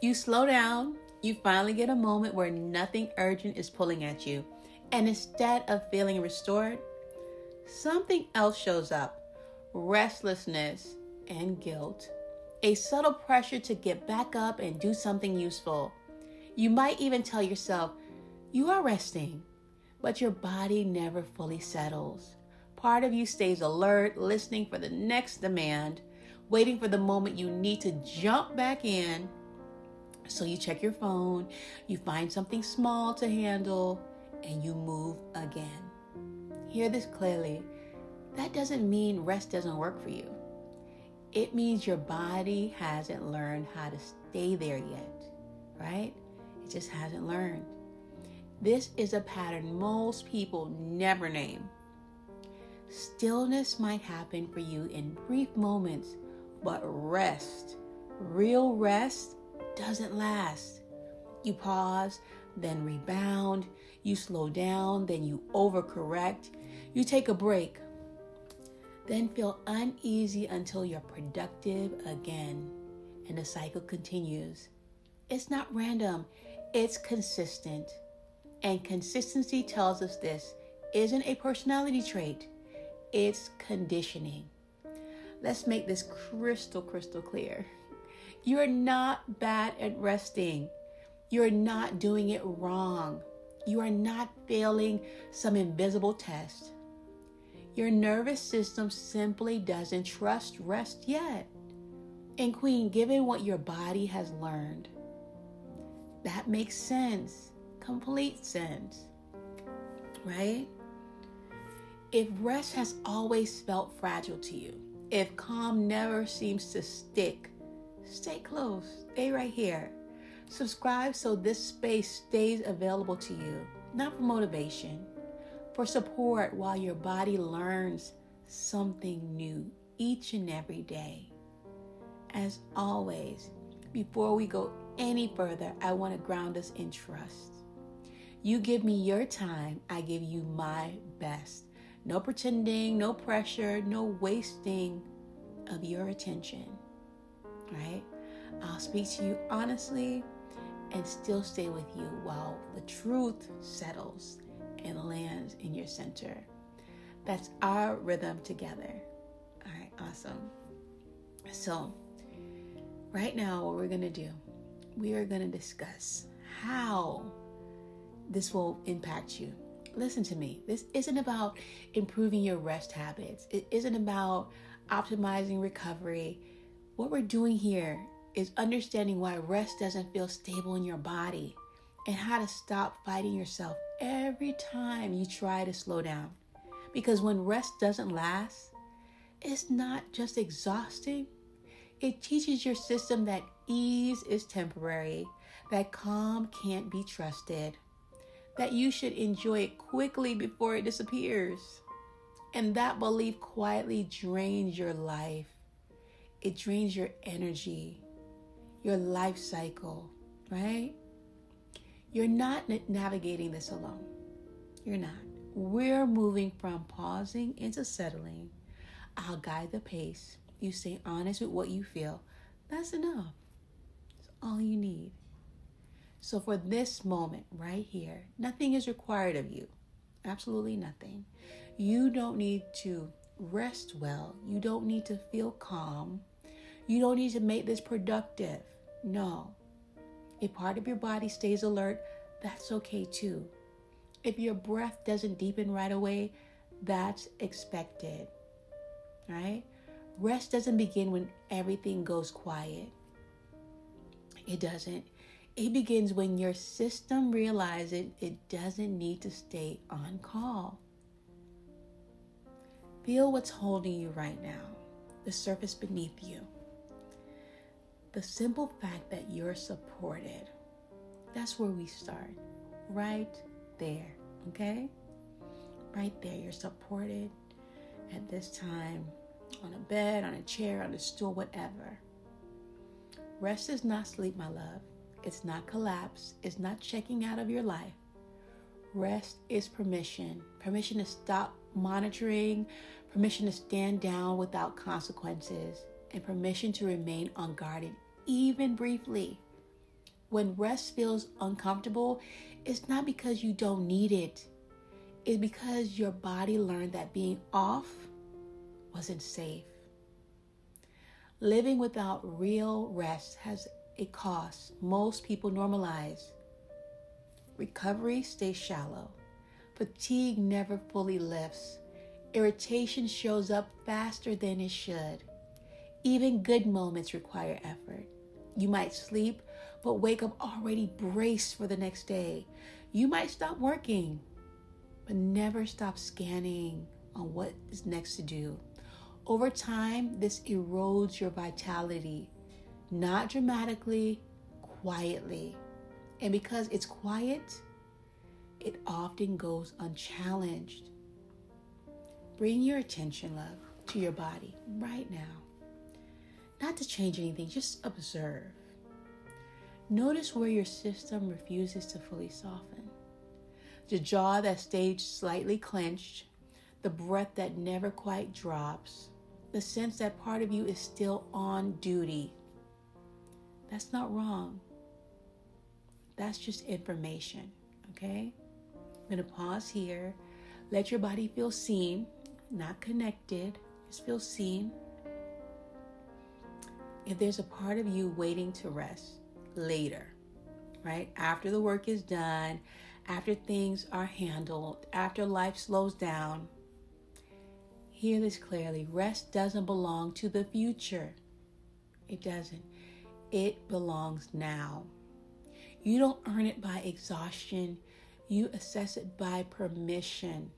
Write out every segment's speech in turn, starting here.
You slow down, you finally get a moment where nothing urgent is pulling at you. And instead of feeling restored, something else shows up: restlessness and guilt. A subtle pressure to get back up and do something useful. You might even tell yourself you are resting, but your body never fully settles. Part of you stays alert, listening for the next demand, waiting for the moment you need to jump back in. So you check your phone, you find something small to handle, and you move again. Hear this clearly. That doesn't mean rest doesn't work for you. It means your body hasn't learned how to stay there yet, right? It just hasn't learned. This is a pattern most people never name. Stillness might happen for you in brief moments, but rest, real rest, doesn't last. You pause, then rebound. You slow down, then you overcorrect. You take a break, then feel uneasy until you're productive again. And the cycle continues. It's not random, it's consistent. And consistency tells us this isn't a personality trait, it's conditioning. Let's make this crystal clear. You're not bad at resting. You're not doing it wrong. You are not failing some invisible test. Your nervous system simply doesn't trust rest yet. And Queen, given what your body has learned, that makes sense, complete sense, right? If rest has always felt fragile to you, if calm never seems to stick, stay close, stay right here. Subscribe so this space stays available to you, not for motivation, for support while your body learns something new each and every day. As always, before we go any further, I want to ground us in trust. You give me your time, I give you my best. No pretending, no pressure, no wasting of your attention, right? I'll speak to you honestly and still stay with you while the truth settles and lands in your center. That's our rhythm together. All right, awesome. So right now, what we're going to do, we are going to discuss how this will impact you. Listen to me. This isn't about improving your rest habits. It isn't about optimizing recovery. What we're doing here is understanding why rest doesn't feel stable in your body and how to stop fighting yourself every time you try to slow down. Because when rest doesn't last, it's not just exhausting. It teaches your system that ease is temporary, that calm can't be trusted, that you should enjoy it quickly before it disappears. And that belief quietly drains your life. It drains your energy, your life cycle, right? You're not navigating this alone. You're not. We're moving from pausing into settling. I'll guide the pace. You stay honest with what you feel. That's enough. That's all you need. So for this moment right here, nothing is required of you. Absolutely nothing. You don't need to rest well. You don't need to feel calm. You don't need to make this productive. No. If part of your body stays alert, that's okay too. If your breath doesn't deepen right away, that's expected, right? Rest doesn't begin when everything goes quiet. It doesn't. It begins when your system realizes it doesn't need to stay on call. Feel what's holding you right now, the surface beneath you. The simple fact that you're supported. That's where we start. Right there, okay? Right there, you're supported at this time on a bed, on a chair, on a stool, whatever. Rest is not sleep, my love. It's not collapse. It's not checking out of your life. Rest is permission. Permission to stop monitoring, permission to stand down without consequences, and permission to remain unguarded, even briefly. When rest feels uncomfortable, it's not because you don't need it. It's because your body learned that being off wasn't safe. Living without real rest has a cost most people normalize. Recovery stays shallow. Fatigue never fully lifts. Irritation shows up faster than it should. Even good moments require effort. You might sleep, but wake up already braced for the next day. You might stop working, but never stop scanning on what is next to do. Over time, this erodes your vitality, not dramatically, quietly. And because it's quiet, it often goes unchallenged. Bring your attention, love, to your body right now. Not to change anything, just observe. Notice where your system refuses to fully soften. The jaw that stays slightly clenched, the breath that never quite drops, the sense that part of you is still on duty. That's not wrong. That's just information, okay? I'm going to pause here. Let your body feel seen, not connected. Just feel seen. If there's a part of you waiting to rest later, right? After the work is done, after things are handled, after life slows down, hear this clearly. Rest doesn't belong to the future. It doesn't. It belongs now. You don't earn it by exhaustion. You assess it by permission,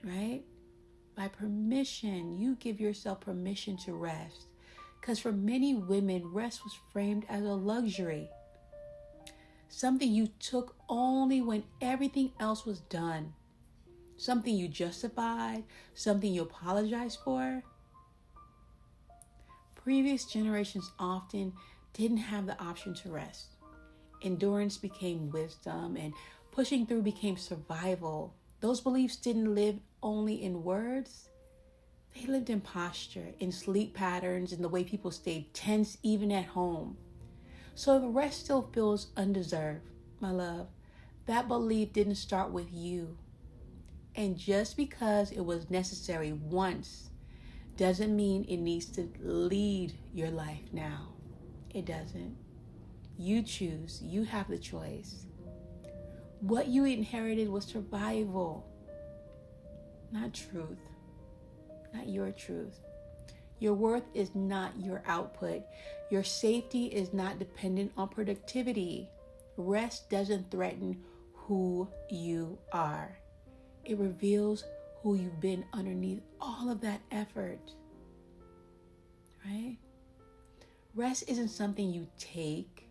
right? By permission. You give yourself permission to rest. Because for many women, rest was framed as a luxury. Something you took only when everything else was done. Something you justified, something you apologized for. Previous generations often didn't have the option to rest. Endurance became wisdom and pushing through became survival. Those beliefs didn't live only in words. They lived in posture, in sleep patterns, in the way people stayed tense even at home. So if rest still feels undeserved, my love, that belief didn't start with you. And just because it was necessary once doesn't mean it needs to lead your life now. It doesn't. You choose. You have the choice. What you inherited was survival, not truth, not your truth. Your worth is not your output. Your safety is not dependent on productivity. Rest doesn't threaten who you are. It reveals who you've been underneath all of that effort, right? Rest isn't something you take.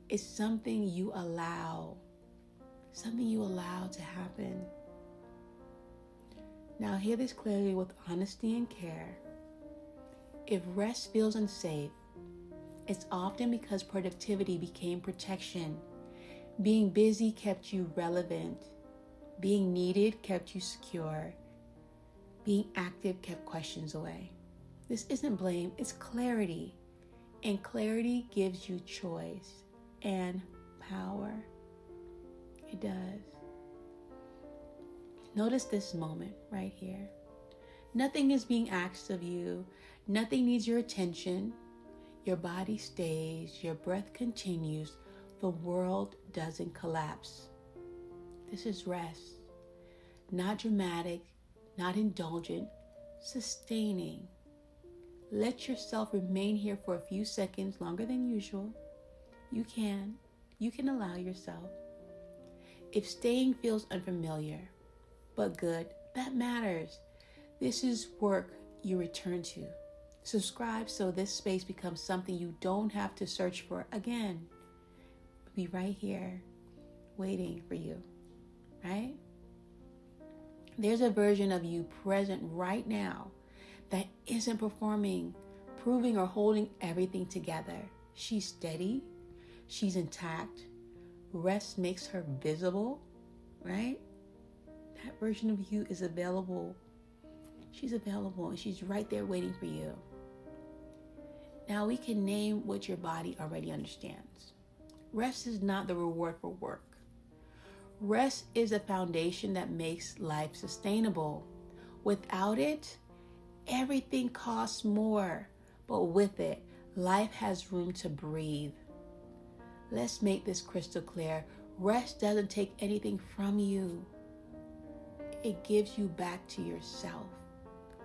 It's something you allow. Something you allow to happen. Now hear this clearly with honesty and care. If rest feels unsafe, it's often because productivity became protection. Being busy kept you relevant. Being needed kept you secure. Being active kept questions away. This isn't blame, it's clarity. And clarity gives you choice and power. It does. Notice this moment right here. Nothing is being asked of you. Nothing needs your attention. Your body stays. Your breath continues. The world doesn't collapse. This is rest. Not dramatic, not indulgent, sustaining. Let yourself remain here for a few seconds longer than usual. You can allow yourself. If staying feels unfamiliar, but good, that matters. This is work you return to. Subscribe so this space becomes something you don't have to search for again. Be right here, waiting for you, right? There's a version of you present right now that isn't performing, proving, or holding everything together. She's steady. She's intact. Rest makes her visible, right? That version of you is available. She's available and she's right there waiting for you. Now we can name what your body already understands. Rest is not the reward for work. Rest is a foundation that makes life sustainable. Without it, everything costs more, but with it, life has room to breathe. Let's make this crystal clear. Rest doesn't take anything from you. It gives you back to yourself.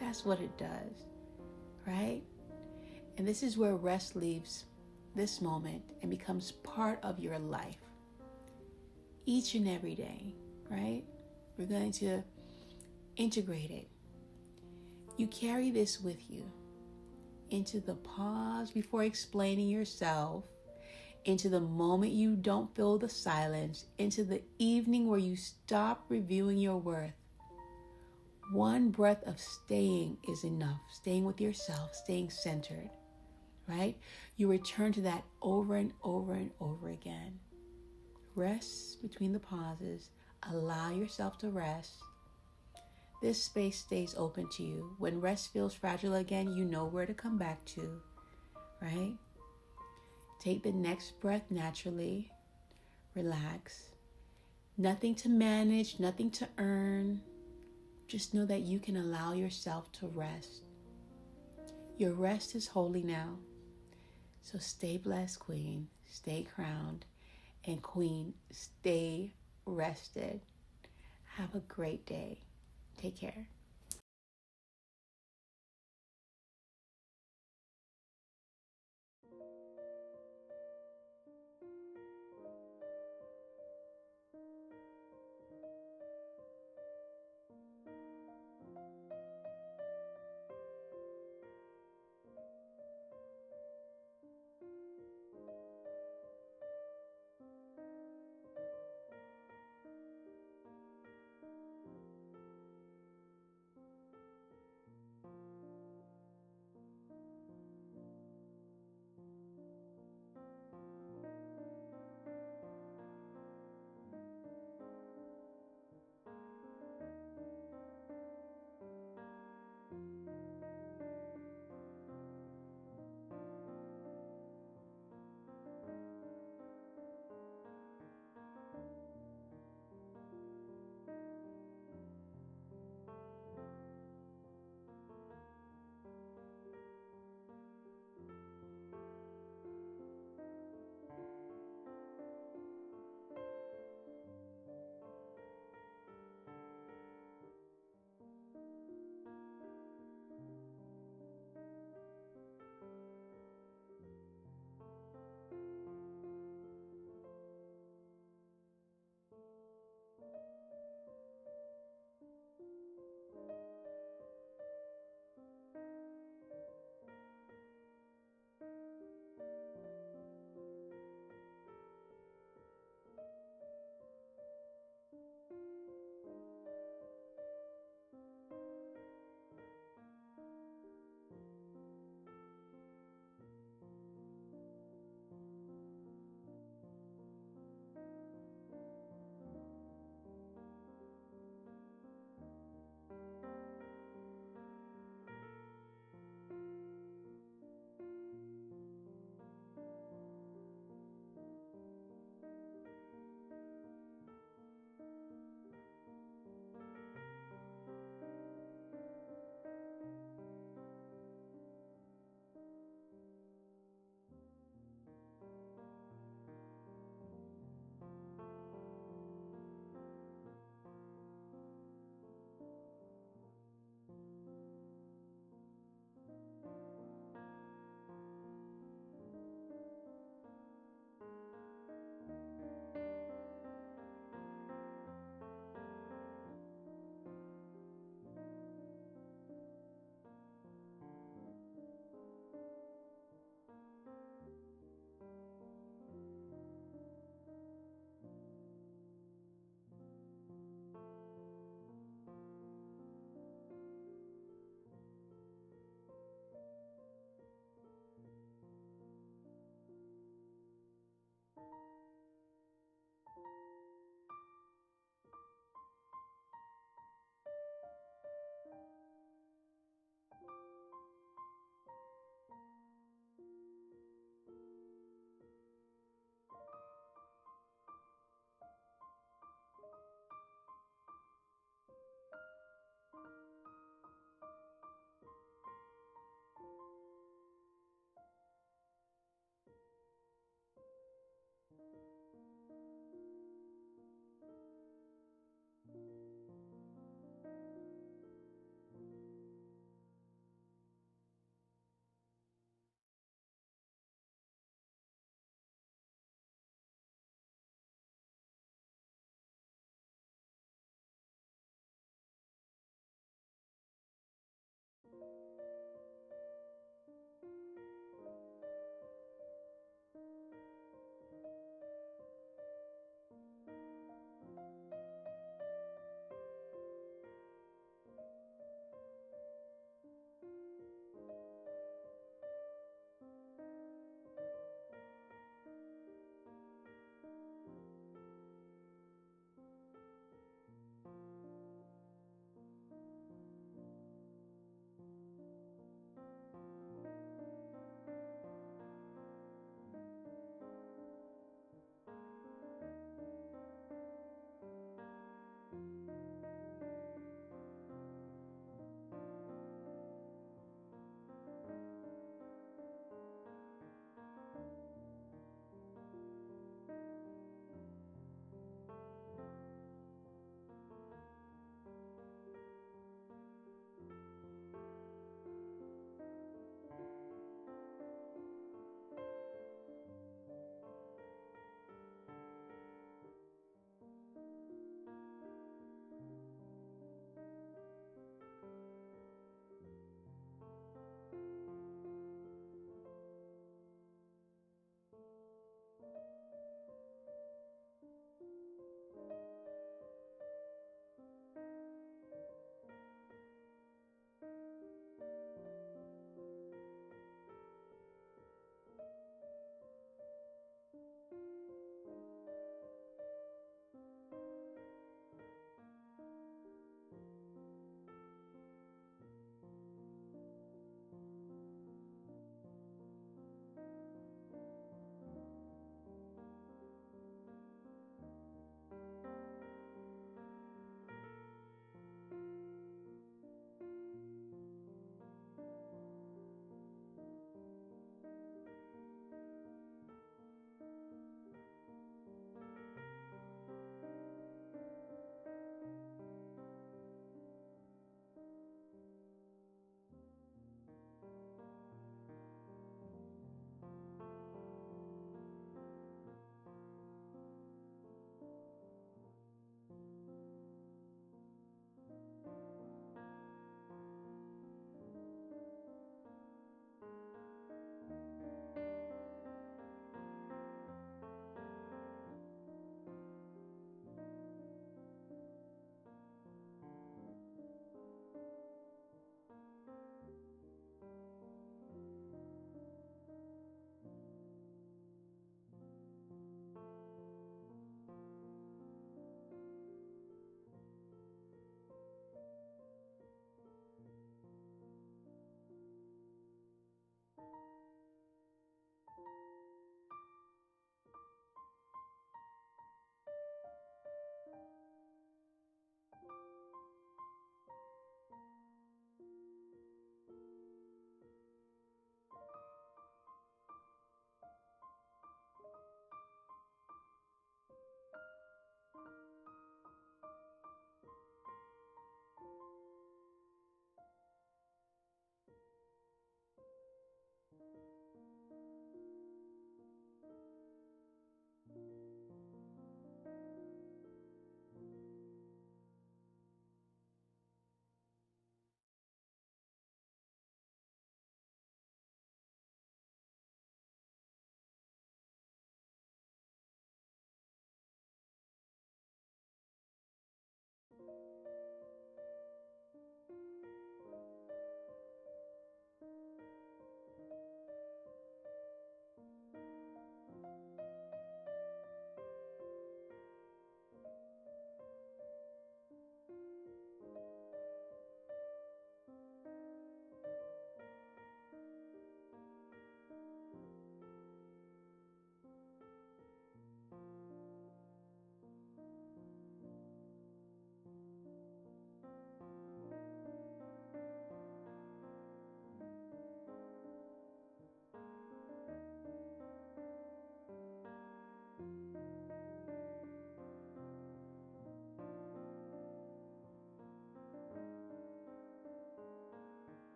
That's what it does, right? And this is where rest leaves this moment and becomes part of your life. Each and every day, right? We're going to integrate it. You carry this with you into the pause before explaining yourself, into the moment you don't feel the silence, into the evening where you stop reviewing your worth. One breath of staying is enough. Staying with yourself, staying centered, right? You return to that over and over and over again. Rest between the pauses. Allow yourself to rest. This space stays open to you. When rest feels fragile again, you know where to come back to, right? Take the next breath naturally. Relax. Nothing to manage, nothing to earn. Just know that you can allow yourself to rest. Your rest is holy now. So stay blessed, Queen. Stay crowned. And Queen, stay rested. Have a great day. Take care.